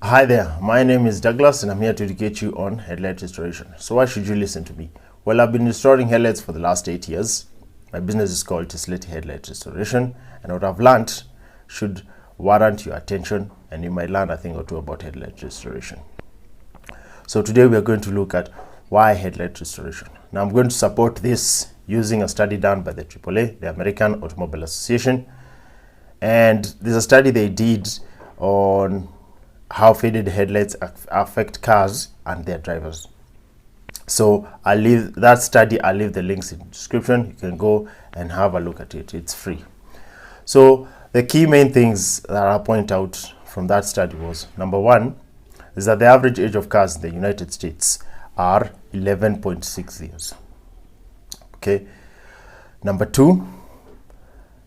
Hi there, my name is Douglas and I'm here to educate you on headlight restoration. So why should you listen to me? Well, I've been restoring headlights for the last 8 years. My business is called Headlight Restoration, and what I've learned should warrant your attention, and you might learn a thing or two about headlight restoration. So today we are going to look at why headlight restoration. Now I'm going to support this using a study done by the AAA, the American Automobile Association, and there's a study they did on how faded headlights affect cars and their drivers. So I'll leave that study, I'll leave the links in the description. You can go and have a look at it. It's free. So the key main things that I'll point out from that study was, number one, is that the average age of cars in the United States are 11.6 years. Okay. Number two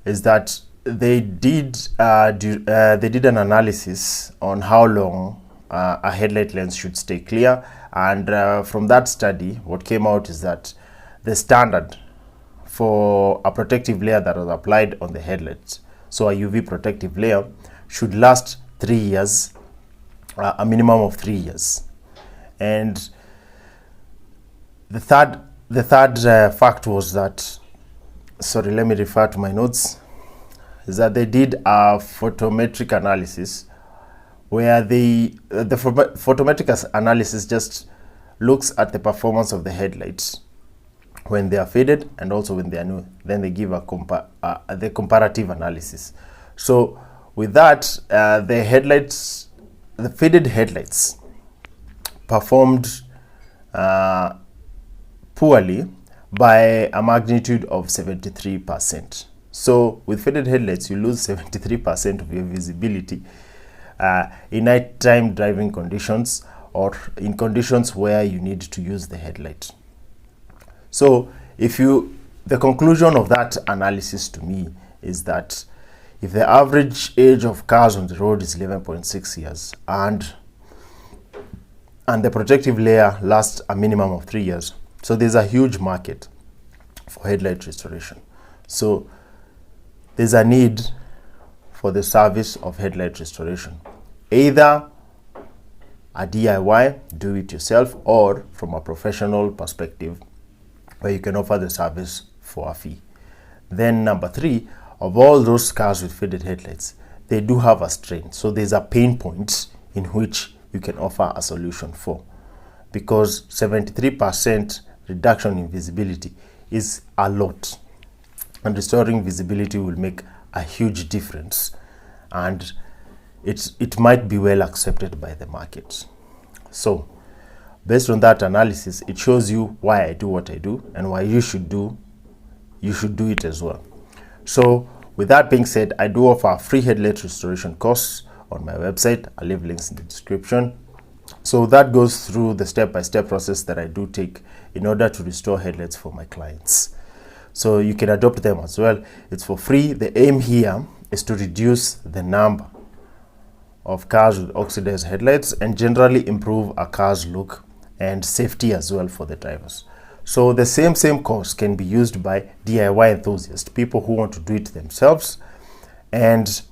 is that they did an analysis on how long a headlight lens should stay clear, and from that study what came out is that the standard for a protective layer that was applied on the headlights, so a UV protective layer, should last 3 years, a minimum of 3 years. And the third fact was that, sorry, let me refer to my notes, is that they did a photometric analysis where the photometric analysis just looks at the performance of the headlights when they are faded and also when they are new. Then they give the comparative analysis. So with that, the faded headlights performed poorly by a magnitude of 73%. So with faded headlights, you lose 73% of your visibility in nighttime driving conditions or in conditions where you need to use the headlight. So the conclusion of that analysis to me is that if the average age of cars on the road is 11.6 years and the protective layer lasts a minimum of 3 years, so there's a huge market for headlight restoration. So there's a need for the service of headlight restoration, either a DIY, do it yourself, or from a professional perspective where you can offer the service for a fee. Then number three, of all those cars with faded headlights, they do have a strain. So there's a pain point in which you can offer a solution for, because 73% reduction in visibility is a lot. And restoring visibility will make a huge difference, and it might be well accepted by the market. So based on that analysis, it shows you why I do what I do and why you should do it as well. So with that being said, I do offer a free headlight restoration course on my website. I'll leave links in the description. So that goes through the step-by-step process that I do take in order to restore headlights for my clients. So you can adopt them as well. It's for free. The aim here is to reduce the number of cars with oxidized headlights and generally improve a car's look and safety as well for the drivers. So the same course can be used by DIY enthusiasts, people who want to do it themselves, and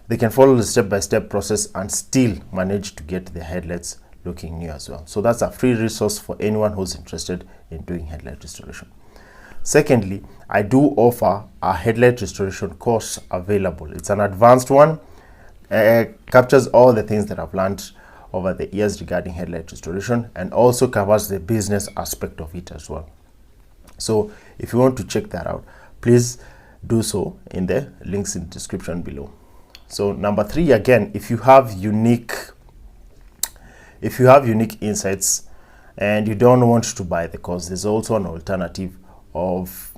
they can follow the step-by-step process and still manage to get their headlights looking new as well. So that's a free resource for anyone who's interested in doing headlight restoration. Secondly, I do offer a headlight restoration course available. It's an advanced one, captures all the things that I've learned over the years regarding headlight restoration, and also covers the business aspect of it as well. So if you want to check that out, please do so in the links in the description below. So number three, again, if you have unique insights and you don't want to buy the course, there's also an alternative of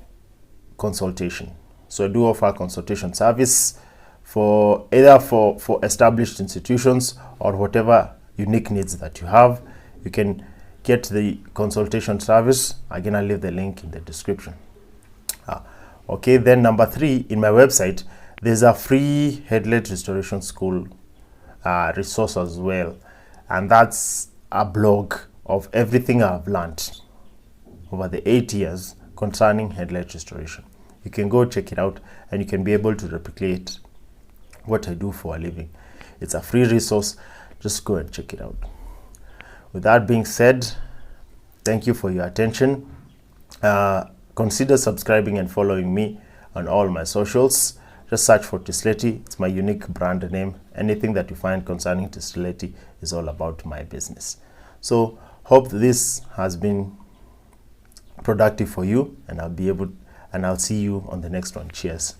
consultation. So I do offer a consultation service for either for established institutions or whatever unique needs that you have. You can get the consultation service. Again, I'll leave the link in the description. Okay, then number three, in my website there's a free headlight restoration school resource as well, and that's a blog of everything I've learned over the 8 years concerning headlight restoration. You can go check it out and you can be able to replicate what I do for a living. It's a free resource. just go and check it out. With that being said, thank you for your attention. Consider subscribing and following me on all my socials. Just search for Tislety. It's my unique brand name. Anything that you find concerning Tislety is all about my business. So hope this has been productive for you, and I'll see you on the next one. Cheers.